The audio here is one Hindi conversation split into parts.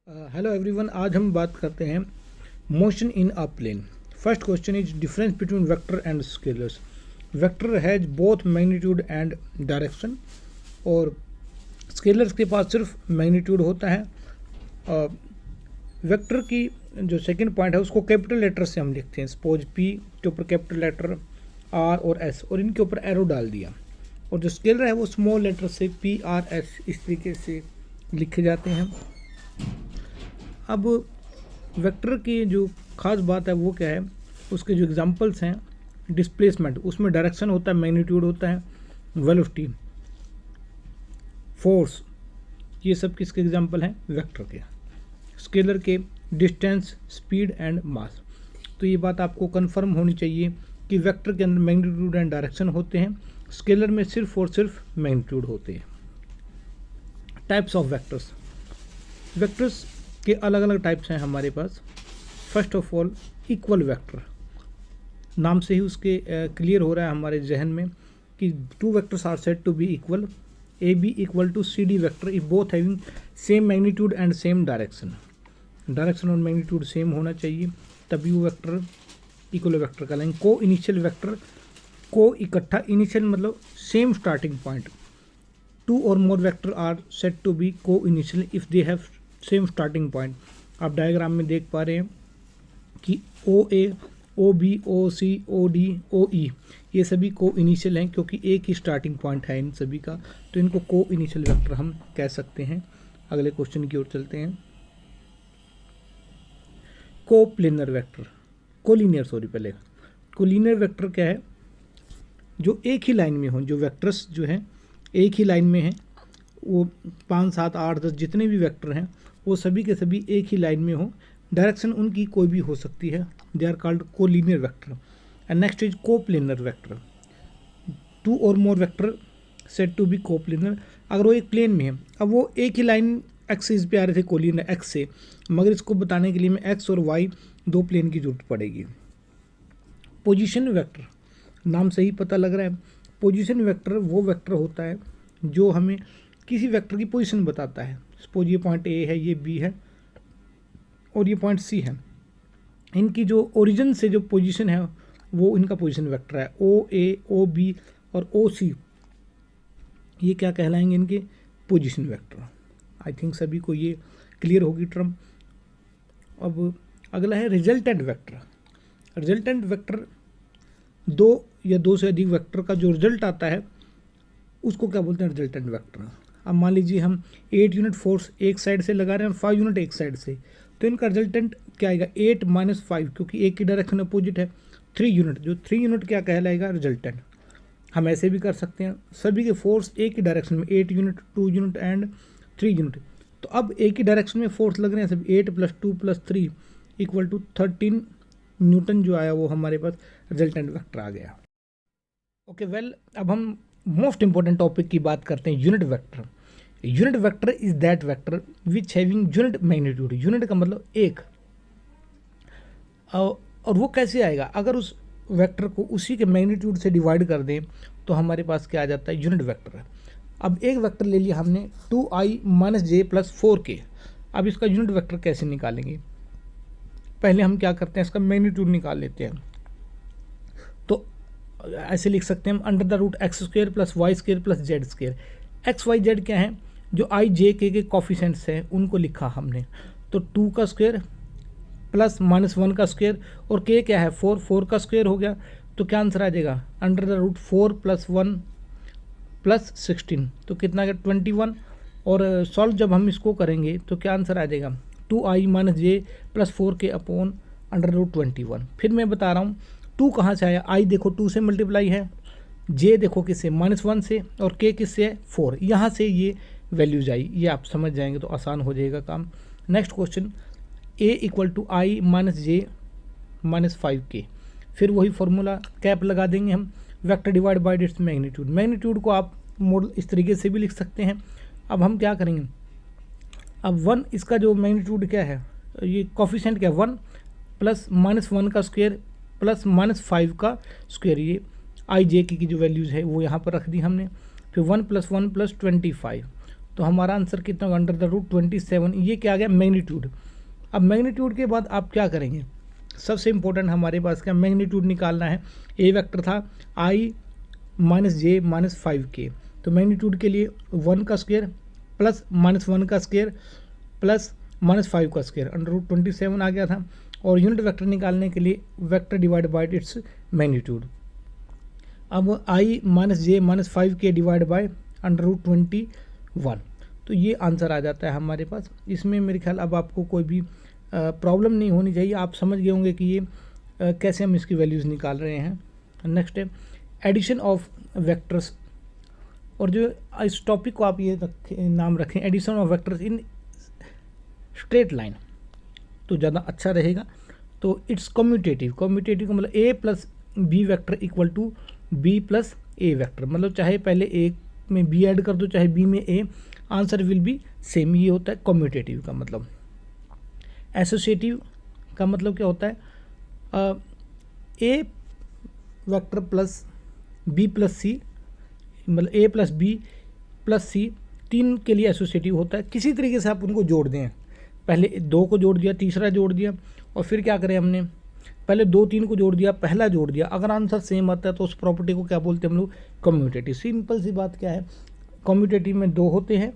हेलो एवरीवन, आज हम बात करते हैं motion in a plane. First question is difference between vector and scalars. Vector has both magnitude and direction और स्केलर्स के पास सिर्फ मैग्नीट्यूड होता है। वेक्टर की जो सेकंड पॉइंट है उसको कैपिटल लेटर से हम लिखते हैं। सपोज पी के ऊपर कैपिटल लेटर आर और एस और इनके ऊपर एरो डाल दिया, और जो स्केलर है वो स्मॉल लेटर से पी आर एस इस तरीके से लिखे जाते हैं। अब वेक्टर की जो ख़ास बात है वो क्या है, उसके जो एग्जांपल्स हैं, डिस्प्लेसमेंट उसमें डायरेक्शन होता है, मैग्नीट्यूड होता है, वेलोसिटी, फोर्स, ये सब किसके एग्जांपल हैं? वेक्टर के। स्केलर के डिस्टेंस, स्पीड एंड मास। तो ये बात आपको कंफर्म होनी चाहिए कि वेक्टर के अंदर मैग्नीट्यूड एंड डायरेक्शन होते हैं, स्केलर में सिर्फ और सिर्फ मैग्नीट्यूड होते हैं। Types of vectors. वेक्टर्स के अलग अलग टाइप्स हैं हमारे पास। First of all equal vector, नाम से ही उसके क्लियर हो रहा है हमारे जहन में कि two vectors are said to be equal. A B equal to C D vector if both having same magnitude and same direction. Direction और मैग्नीट्यूड सेम होना चाहिए, तभी वो वेक्टर इक्वल वेक्टर कहलाएंगे। को इनिशियल वेक्टर, को इकट्ठा, इनिशियल मतलब सेम स्टार्टिंग पॉइंट। टू और more vector are said to be coinitial if they have same starting point. आप डायग्राम में देख पा रहे हैं कि ओ ए, ओ बी, ओ सी, ओ डी, ओ ई ये सभी को इनिशियल हैं क्योंकि एक ही स्टार्टिंग पॉइंट है इन सभी का, तो इनको को इनिशियल वेक्टर हम कह सकते हैं। अगले क्वेश्चन की ओर चलते हैं। कोप्लेनर वेक्टर, कोलिनियर सॉरी पहले। कोलिनियर वेक्टर क्या है? जो एक ही लाइन में हो, जो वेक्टर्स जो हैं एक ही लाइन में हैं, वो 5, 7, 8, 10 जितने भी वेक्टर हैं वो सभी के सभी एक ही लाइन में हो, डायरेक्शन उनकी कोई भी हो सकती है, they are called collinear vector. And next is coplanar vector. Two और more vector said to be coplanar. अगर वो एक प्लेन में है, अब वो एक ही लाइन एक्सिस पे आ रहे थे कोलिनियर एक्स से, मगर इसको बताने के लिए मैं एक्स और वाई दो प्लेन की जरूरत पड़ेगी। पोजीशन वेक्टर, नाम से ही पता लग रहा है, पोजीशन वेक्टर वो वेक्टर होता है जो हमें किसी वेक्टर की पोजीशन बताता है। सपोज ये पॉइंट ए है, ये बी है और ये पॉइंट सी है। इनकी जो ओरिजिन से जो पोजीशन है वो इनका पोजीशन वेक्टर है। ओ ए, ओ बी और ओ सी ये क्या कहलाएंगे? इनके पोजीशन वेक्टर। आई थिंक सभी को ये क्लियर होगी टर्म। अब अगला है रिजल्टेंट वेक्टर। रिजल्टेंट वेक्टर दो या दो से अधिक वेक्टर का जो रिजल्ट आता है उसको क्या बोलते हैं? Resultant vector. अब मान लीजिए हम 8 यूनिट फोर्स एक साइड से लगा रहे हैं और 5 यूनिट एक साइड से, तो इनका रिजल्टेंट क्या आएगा? 8 - 5, क्योंकि एक की डायरेक्शन अपोजिट है। 3 यूनिट, जो 3 यूनिट क्या कहलाएगा? रिजल्टेंट। हम ऐसे भी कर सकते हैं, सभी के फोर्स एक ही डायरेक्शन में, 8 यूनिट, 2 यूनिट एंड 3 यूनिट। तो अब एक ही डायरेक्शन में फोर्स लग रहे हैं, सब 8 + 2 + 3 = 13 न्यूटन जो आया वो हमारे पास रिजल्टेंट वेक्टर आ गया। ओके वेल, अब हम मोस्ट इंपॉर्टेंट टॉपिक की बात करते हैं, unit vector. Unit vector is that vector which having unit magnitude. Unit का मतलब एक, और वो कैसे आएगा? अगर उस वेक्टर को उसी के मैग्नीट्यूड से डिवाइड कर दें तो हमारे पास क्या आ जाता है? Unit vector. अब एक वेक्टर ले लिया हमने 2i - j + 4k। अब इसका यूनिट वेक्टर कैसे निकालेंगे? पहले हम क्या करते हैं, इसका मैग्नीट्यूड निकाल लेते हैं। तो ऐसे लिख सकते हैं हम √x² + y² + z²। X Y Z क्या है? जो i j k के कॉफिशेंट्स हैं उनको लिखा हमने। तो 2 का स्क्वायर प्लस -1 का स्क्वायर और k क्या है? 4 का स्क्वायर हो गया। तो क्या आंसर आ जाएगा? √4 + 1 + 16, तो कितना गया? 21। और सॉल्व जब हम इसको करेंगे तो क्या आंसर आ जाएगा? 2i - j + 4k / √21। फिर मैं बता रहा हूँ 2 कहाँ से आया? i देखो 2 से मल्टीप्लाई है, j देखो किससे? -1 से, और k किससे है? 4। यहाँ से ये वैल्यूज आई, ये आप समझ जाएंगे तो आसान हो जाएगा काम। Next question, a = i - j - 5k। फिर वही फॉर्मूला कैप लगा देंगे हम, vector divide by its magnitude. Magnitude को आप मॉडल इस तरीके से भी लिख सकते हैं। अब हम क्या करेंगे? अब 1 इसका जो मैग्नीट्यूड क्या है, ये कॉफिशेंट क्या है? 1 प्लस -1 का स्क्वायर प्लस -5 का स्क्वायर। ये i j की जो वैल्यूज़ है वो यहाँ पर रख दी हमने। फिर 1 + 1 + 25, तो हमारा आंसर कितना होगा, अंडर द रूट 27। ये क्या आ गया, मैग्नीट्यूड। अब मैग्नीट्यूड के बाद आप क्या करेंगे, सबसे इंपॉर्टेंट हमारे पास क्या मैग्नीट्यूड निकालना है। ए वेक्टर था i minus J minus 5k, तो मैग्नीट्यूड के लिए 1 का स्क्वायर प्लस माइनस 1 का स्क्वायर प्लस माइनस 5 का स्क्वायर अंडर रूट 27 आ गया था। और यूनिट वेक्टर निकालने के लिए vector divide by its magnitude. अब i minus J minus 5k divide by under root 21, तो ये आंसर आ जाता है हमारे पास। इसमें मेरे ख्याल अब आपको कोई भी प्रॉब्लम नहीं होनी चाहिए, आप समझ गए होंगे कि ये कैसे हम इसकी वैल्यूज़ निकाल रहे हैं। नेक्स्ट है एडिशन ऑफ वेक्टर्स, और जो इस टॉपिक को आप ये नाम रखें addition of vectors in straight line, तो ज़्यादा अच्छा रहेगा। तो इट्स कम्यूटेटिव, कम्यूटेटिव का मतलब A plus B vector equal to B plus A vector, मतलब चाहे पहले ए में बी ऐड कर दो चाहे बी में ए, आंसर विल बी सेम। ये होता है कम्यूटेटिव का मतलब। एसोसिएटिव का मतलब क्या होता है, ए वेक्टर प्लस बी प्लस सी, मतलब ए प्लस बी प्लस सी, तीन के लिए एसोसिएटिव होता है। किसी तरीके से आप उनको जोड़ दें, पहले 2 को जोड़ दिया, तीसरा जोड़ दिया, और फिर क्या करें हमने, पहले 2 3 को जोड़ दिया, पहला जोड़ दिया, अगर आंसर सेम आता है तो उस प्रॉपर्टी को क्या बोलते हैं हम लोग, कम्यूटेटिव। सिंपल सी बात क्या है, कम्यूटेटिव में 2 होते हैं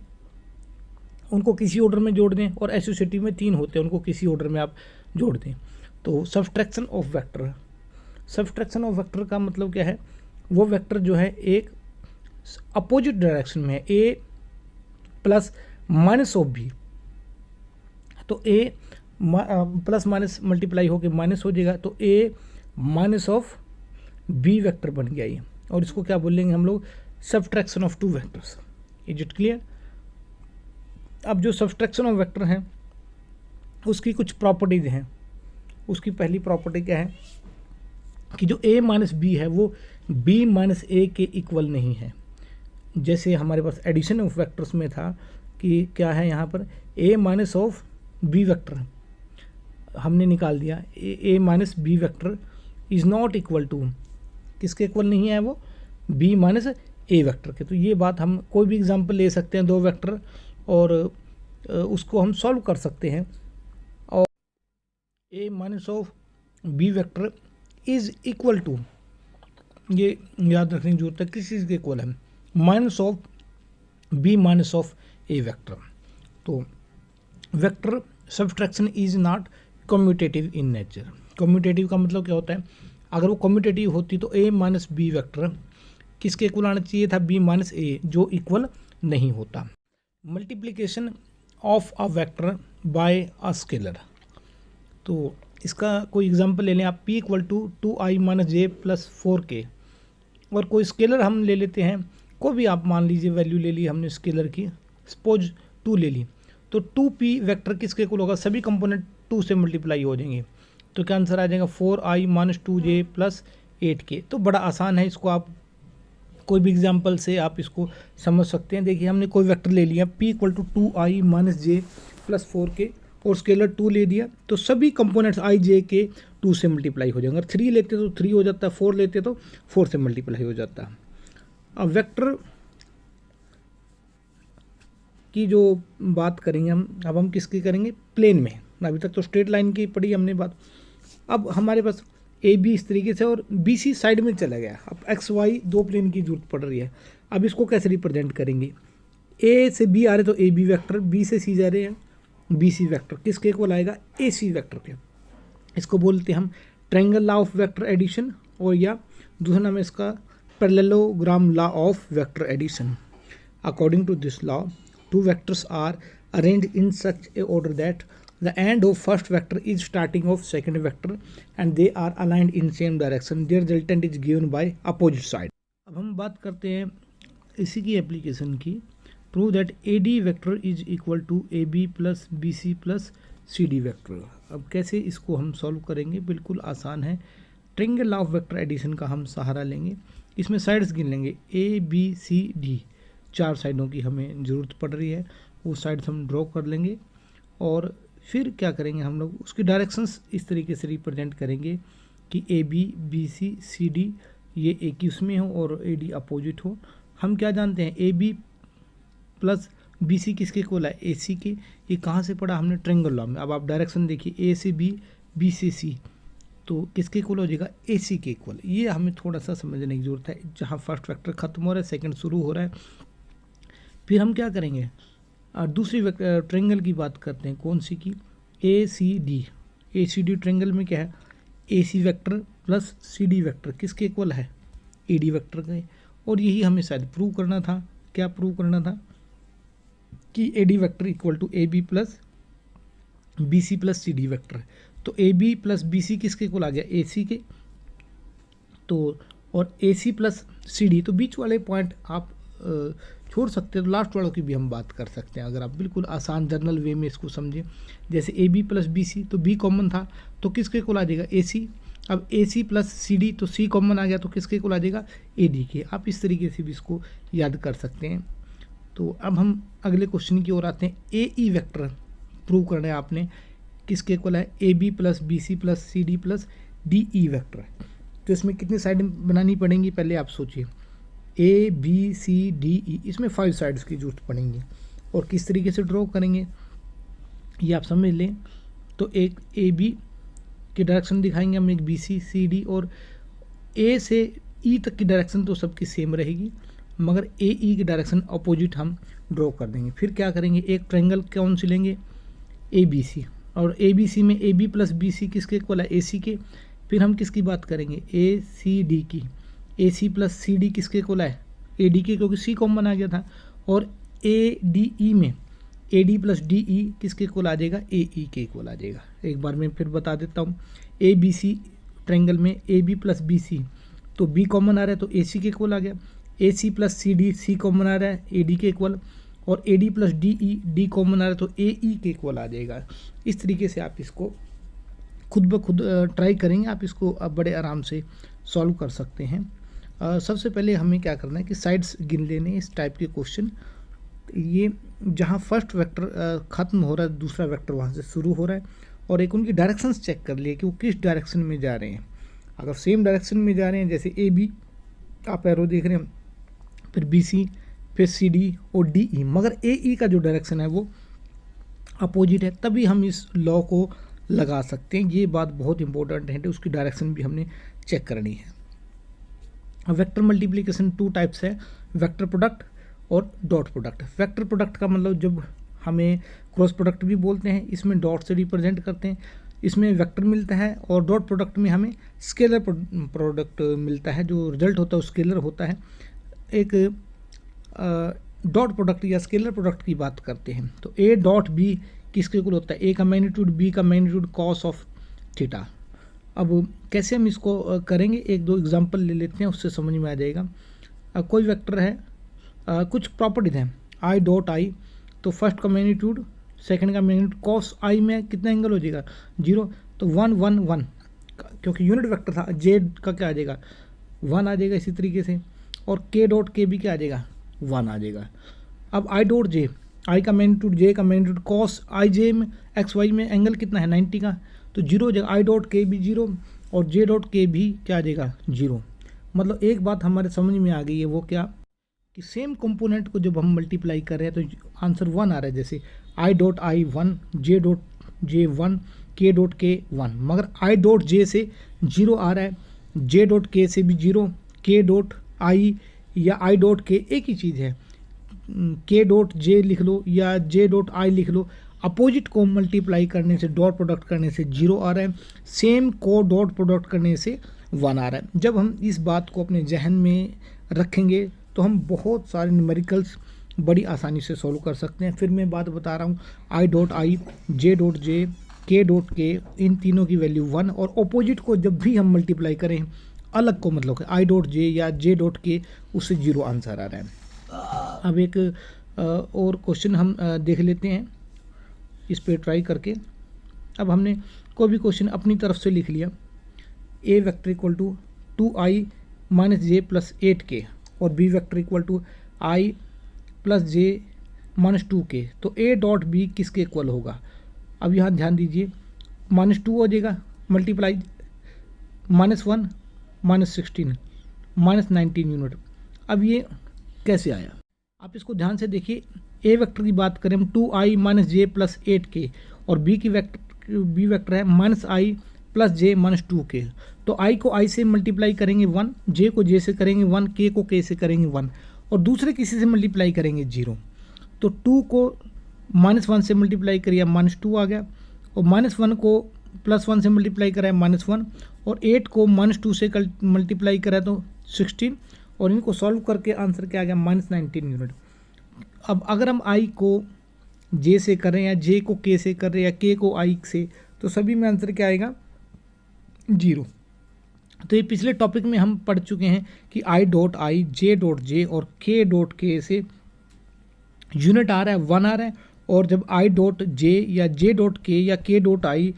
उनको किसी ऑर्डर में जोड़ दें, और एसोसिएटिव में 3 होते हैं उनको किसी ऑर्डर में आप जोड़ दें। तो subtraction of vector, subtraction of vector का मतलब क्या है, वो वेक्टर जो है एक अपोजिट डायरेक्शन में है, ए प्लस माइनस ऑफ बी, तो ए प्लस माइनस मल्टीप्लाई होकर माइनस हो जाएगा, तो ए माइनस ऑफ बी वेक्टर बन गया ये, और इसको क्या बोलेंगे हम लोग, subtraction of 2 vectors. Is it clear. अब जो सब्सट्रैक्शन ऑफ वेक्टर हैं उसकी कुछ प्रॉपर्टीज हैं। उसकी पहली प्रॉपर्टी क्या है कि जो a माइनस बी है वो b माइनस ए के इक्वल नहीं है। जैसे हमारे पास एडिशन ऑफ वेक्टर्स में था कि क्या है यहाँ पर, a minus of B vector हमने निकाल दिया, a minus B vector is not equal to, किसके इक्वल नहीं है वो, b माइनस ए वेक्टर के। तो ये बात हम कोई भी एग्जांपल ले सकते हैं 2 वेक्टर और उसको हम सॉल्व कर सकते हैं। और a minus of B vector is equal to, ये याद रखने की जरूरत है, किस चीज़ के इक्वल है, minus of B minus of A vector. तो vector subtraction is not commutative in nature. Commutative का मतलब क्या होता है, अगर वो कम्यूटेटिव होती तो a माइनस बी वेक्टर किसके इक्वल आना चाहिए था, b माइनस ए, जो इक्वल नहीं होता। Multiplication of a vector by a scalar, तो इसका कोई एग्जांपल ले लें आप, p equal to 2i minus J plus 4k, और कोई स्केलर हम ले लेते हैं, कोई भी आप मान लीजिए वैल्यू ले ली हमने स्केलर की, सपोज 2 ले ली, तो 2p वेक्टर किसके इक्वल होगा, सभी कंपोनेंट 2 से मल्टीप्लाई हो जाएंगे, तो क्या आंसर आ जाएगा 4i minus 2j plus 8k। तो बड़ा आसान है, इसको आप कोई भी एग्जांपल से आप इसको समझ सकते हैं। देखिए हमने कोई वेक्टर ले लिया p equal to 2i minus J plus 4k और स्केलर 2 ले दिया, तो सभी कंपोनेंट्स i j के 2 से मल्टीप्लाई हो जाएंगे। अगर 3 लेते तो 3 हो जाता है, 4 लेते तो 4 से मल्टीप्लाई हो जाता है। अब वेक्टर की जो बात करेंगे अब हम किसकी करेंगे, प्लेन में। अभी तक तो स्ट्रेट लाइन की पढ़ी हमने बात, अब हमारे पास ए बी इस तरीके से और बी सी साइड में चला गया। अब एक्स वाई 2 प्लेन की जरूरत पड़ रही है। अब इसको कैसे रिप्रेजेंट करेंगे, ए से बी आ रहे तो ए बी वैक्टर, बी से सी जा रहे हैं बी सी वैक्टर, किसके इक्वल आएगा, ए सी वैक्टर के। इसको बोलते हैं हम triangle law of vector addition, और या दूसरा नाम है इसका parallelogram law of vector addition. According to this law 2 vectors are arranged in such a order that the end of first vector is starting of second vector and they are aligned in same direction. Their resultant is given by opposite side. अब हम बात करते हैं इसी की एप्लीकेशन की। Prove that AD vector is equal to AB plus BC plus CD vector. अब कैसे इसको हम सॉल्व करेंगे, बिल्कुल आसान है। Triangle law of vector addition का हम सहारा लेंगे, इसमें साइड्स गिन लेंगे ABCD, 4 साइडों की हमें ज़रूरत पड़ रही है, वो साइड्स हम ड्रॉ कर लेंगे। और फिर क्या करेंगे हम लोग, उसकी डायरेक्शंस इस तरीके से रिप्रेजेंट करेंगे कि AB BC CD ये एक ही उसमें हो और AD अपोजिट हो। हम क्या जानते हैं, AB प्लस बी सी किसके इक्वल है, ए सी के। ये कहाँ से पढ़ा हमने, ट्रायंगल लॉ में। अब आप डायरेक्शन देखिए, ए से बी, बी से सी, तो किसके इक्वल हो जाएगा, ए सी के इक्वल। ये हमें थोड़ा सा समझने की जरूरत है, जहाँ फर्स्ट वेक्टर खत्म हो रहा है सेकंड शुरू हो रहा है। फिर हम क्या करेंगे, दूसरी ट्रायंगल की बात करते हैं, कौन सी की, A C D. A C D triangle में क्या है, A C vector plus C D vector किसके इक्वल है, ए डी वेक्टर के। और यही हमें शायद प्रूव करना था। क्या प्रूव करना था, कि A D vector equal to A B plus B C plus C D vector. तो A B plus B C किसके इक्वल आ गया, ए सी के। तो और ए सी प्लस सी डी, तो बीच वाले पॉइंट आप छोड़ सकते हैं, तो लास्ट वालों की भी हम बात कर सकते हैं, अगर आप बिल्कुल आसान जनरल वे में इसको समझें। जैसे A B plus B C, तो बी कॉमन था तो किसके इक्वल आ जाएगा, ए सी। अब ए सी प्लस सी डी, तो सी कॉमन आ गया तो किसके इक्वल आ जाएगा, ए डी के। आप इस तरीके से भी इसको याद कर सकते हैं। तो अब हम अगले क्वेश्चन की ओर आते हैं। ए ई वेक्टर प्रूव करना है आपने, किसके इक्वल है, A B plus B C plus C D plus D E vector. तो इसमें कितनी साइड बनानी पड़ेंगी, पहले आप सोचिए। ए बी सी डी ई, इसमें 5 साइड्स की जरूरत पड़ेंगी। और किस तरीके से ड्रॉ करेंगे ये आप समझ लें। तो एक ए बी की डायरेक्शन दिखाएंगे हम, एक बी सी सी डी, और ए से ई तक की डायरेक्शन तो सबकी सेम रहेगी, मगर ए ई की डायरेक्शन अपोजिट हम ड्रॉ कर देंगे। फिर क्या करेंगे, एक ट्रायंगल कौन सी लेंगे, ए बी सी, और ए बी सी में A B plus B C किसके इक्वल है, ए सी के। फिर हम किसकी बात करेंगे, ए सी डी की। A C plus C D किसके इक्वल है, ए डी के, क्योंकि सी कॉमन आ गया था। और ए डी ई में ए डी प्लस डी ई किसके इक्वल आ जाएगा, ए ई के इक्वल आ जाएगा। एक बार मैं फिर बता देता हूँ। ए बी सी ट्रायंगल में A B plus B C, तो बी कॉमन आ रहा है तो ए सी के इक्वल आ गया। A C plus C D, C common आ रहा है, ए डी के इक्वल। और A D plus D E, D common आ रहा है तो ए ई के इक्वल आ जाएगा। इस तरीके से आप इसको खुद ब खुद ट्राई करेंगे, आप इसको अब बड़े आराम से सॉल्व कर सकते हैं। सबसे पहले हमें क्या करना है कि साइड्स गिन लेने इस टाइप के क्वेश्चन। ये जहाँ फर्स्ट वेक्टर ख़त्म हो रहा है, दूसरा वेक्टर वहाँ से शुरू हो रहा है, और एक उनकी डायरेक्शंस चेक कर लिए कि वो किस डायरेक्शन में जा रहे हैं। अगर सेम डायरेक्शन में जा रहे हैं, जैसे ए बी आप एरो देख रहे हैं, फिर बी सी, फिर सी डी और डी ई, मगर ए ई का जो डायरेक्शन है वो अपोजिट है, तभी हम इस लॉ को लगा सकते हैं। ये बात बहुत इंपॉर्टेंट है, तो उसकी डायरेक्शन भी हमने चेक करनी है। वेक्टर मल्टीप्लिकेशन 2 टाइप्स है, वेक्टर प्रोडक्ट और डॉट प्रोडक्ट। वेक्टर प्रोडक्ट का मतलब जब हमें क्रॉस प्रोडक्ट भी बोलते हैं, इसमें डॉट से रिप्रेजेंट करते हैं, इसमें वेक्टर मिलता है। और डॉट प्रोडक्ट में हमें स्केलर प्रोडक्ट मिलता है, जो रिजल्ट होता है वो स्केलर होता है। एक डॉट प्रोडक्ट या स्केलर प्रोडक्ट की बात करते हैं, तो ए डॉट बी किसके इक्वल होता है, ए का मैग्नीट्यूड बी का मैग्नीट्यूड कॉस ऑफ थीटा। अब कैसे हम इसको करेंगे, एक दो एग्जांपल ले लेते हैं, उससे समझ में आ जाएगा। कोई वेक्टर है, कुछ प्रॉपर्टीज हैं, आई डॉट आई, तो फर्स्ट का मैग्नीट्यूड, सेकंड का मैग्नीट्यूड, कॉस आई में कितना एंगल हो जाएगा, 0, तो 1 1 1, क्योंकि यूनिट वेक्टर था, जे का क्या आ जाएगा, 1 आ जाएगा इसी तरीके से। और के डॉट के भी क्या आ जाएगा, 1 आ जाएगा। अब आई डॉट जे, आई का मैग्नीट्यूड, जे का मैग्नीट्यूड, कॉस आई जे में एक्स वाई में एंगल कितना है, 90 का, तो 0 हो जाएगा। आई डॉट के भी 0 और जे डॉट के भी क्या आ जाएगा, 0। मतलब एक बात हमारे समझ में आ गई है, वो क्या कि सेम कंपोनेंट को जब हम मल्टीप्लाई कर रहे हैं तो आंसर 1 आ रहा है। जैसे I dot I 1, J dot J 1, के डॉट के 1, मगर आई डॉट जे से 0 आ रहा है, जे डॉट के से भी 0, के डॉट आई या आई डॉट के एक ही चीज़ है, के डॉट जे लिख लो या जे डॉट आई लिख लो, अपोजिट को मल्टीप्लाई करने से, डॉट प्रोडक्ट करने से 0 आ रहा है, सेम को डॉट प्रोडक्ट करने से 1 आ रहा है। जब हम इस बात को अपने जहन में रखेंगे तो हम बहुत सारे न्यूमेरिकल्स बड़ी आसानी से सॉल्व कर सकते हैं। फिर मैं बात बता रहा हूँ, I dot I, J dot J, के डॉट के, इन तीनों की वैल्यू 1, और अपोजिट को जब भी हम मल्टीप्लाई करें अलग को, मतलब आई डॉट जे या जे डॉट के, उससे 0 आंसर आ रहा है। अब एक और क्वेश्चन हम देख लेते हैं इस पे ट्राई करके। अब हमने कोई भी क्वेश्चन अपनी तरफ से लिख लिया, A vector equal to 2i minus J plus 8k और B vector equal to i plus J minus 2k, तो ए डॉट बी किसके इक्वल होगा। अब यहाँ ध्यान दीजिए, -2 हो जाएगा, मल्टीप्लाई -1 -16 -19 यूनिट। अब ये कैसे आया, आप इसको ध्यान से देखिए। ए वेक्टर की बात करें हम 2i minus J plus 8k, और बी वेक्टर है माइनस आई प्लस जे माइनस 2k। तो i को i से मल्टीप्लाई करेंगे 1, j को j से करेंगे 1, k को k से करेंगे 1, और दूसरे किसी से मल्टीप्लाई करेंगे 0। तो 2 को -1 से मल्टीप्लाई करिए -2 आ गया, और -1 को +1 से मल्टीप्लाई कराए -1, और 8 को -2 से मल्टीप्लाई कराए तो 16, और इनको सॉल्व करके आंसर क्या आ गया -19 यूनिट। अब अगर हम i को j से कर रहे हैं या j को k से कर रहे हैं या k को i से, तो सभी में आंसर क्या आएगा 0। तो ये पिछले टॉपिक में हम पढ़ चुके हैं कि i.i, j.j और k.k से यूनिट आ रहा है 1 आ रहा है, और जब i.j या j.k या k.i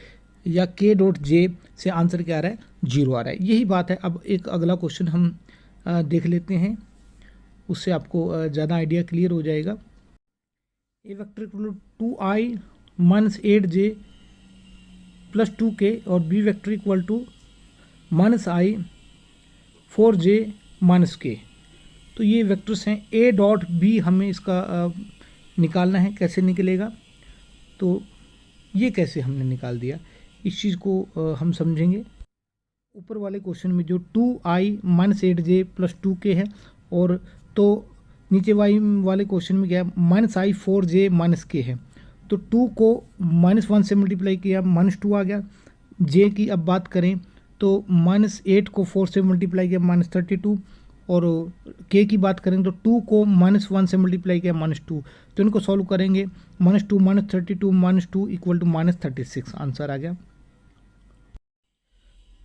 या k.j से आंसर क्या आ रहा है 0 आ रहा है। यही बात है। अब एक अगला क्वेश्चन हम देख लेते हैं, उससे आपको ज़्यादा आइडिया क्लियर हो जाएगा। A vector equal to 2i minus 8j plus 2k, और B vector equal to -i 4j minus k। तो ये वेक्टर्स हैं। a डॉट बी हमें इसका निकालना है, कैसे निकलेगा, तो ये कैसे हमने निकाल दिया, इस चीज़ को हम समझेंगे। ऊपर वाले क्वेश्चन में जो 2i minus 8j plus 2k है, और तो नीचे वाले क्वेश्चन में क्या है -i 4j माइनस k है। तो 2 को -1 से मल्टीप्लाई किया -2 आ गया। j की अब बात करें तो -8 को 4 से मल्टीप्लाई किया -32, और k की बात करें तो 2 को -1 से मल्टीप्लाई किया -2। तो इनको सॉल्व करेंगे -2 -32 -2 इक्वल टू -36 आंसर आ गया।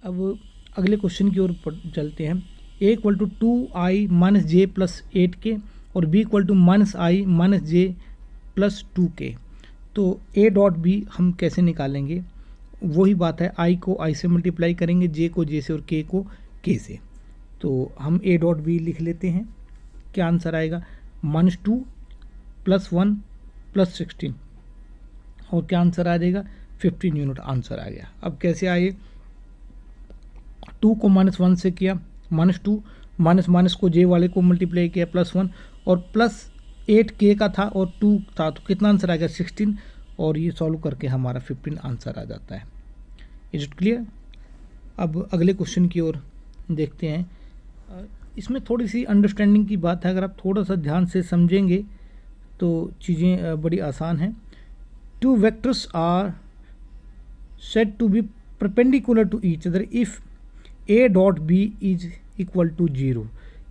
अब अगले क्वेश्चन की ओर चलते हैं। a equal to 2i minus J plus 8k, और b equal to -i minus J plus 2k। तो a डॉट बी हम कैसे निकालेंगे, वही बात है, i को i से मल्टीप्लाई करेंगे, j को j से और k को k से। तो हम a डॉट बी लिख लेते हैं। क्या आंसर आएगा -2 + 1 + 16, और क्या आंसर आ जाएगा 15 यूनिट आंसर आ गया। अब कैसे आए, 2 को -1 से किया -2, माइनस को j वाले को मल्टीप्लाई किया +1, और +8 k का था और 2 था, तो कितना आंसर आ गया 16, और ये सॉल्व करके हमारा 15 आंसर आ जाता है। Is it clear. अब अगले क्वेश्चन की ओर देखते हैं। इसमें थोड़ी सी अंडरस्टैंडिंग की बात है, अगर आप थोड़ा सा ध्यान से समझेंगे तो चीज़ें बड़ी आसान हैं। 2 vectors are said to be perpendicular to each other if a dot B is equal to 0।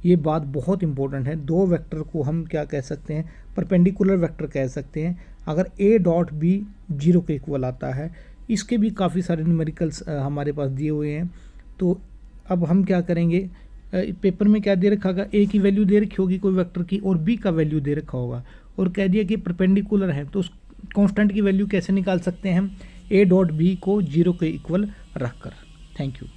ये बात बहुत इंपॉर्टेंट है। 2 वेक्टर को हम क्या कह सकते हैं, परपेंडिकुलर वेक्टर कह सकते हैं अगर a डॉट बी 0 के इक्वल आता है। इसके भी काफ़ी सारे न्यूमेरिकल्स हमारे पास दिए हुए हैं। तो अब हम क्या करेंगे, पेपर में क्या दे रखा होगा, a की वैल्यू दे रखी होगी कोई वेक्टर की, और b का वैल्यू दे रखा होगा, और कह दिया कि परपेंडिकुलर है। तो उस कांस्टेंट की वैल्यू कैसे निकाल सकते हैं हम, a डॉट बी को 0 के इक्वल रखकर। Thank you.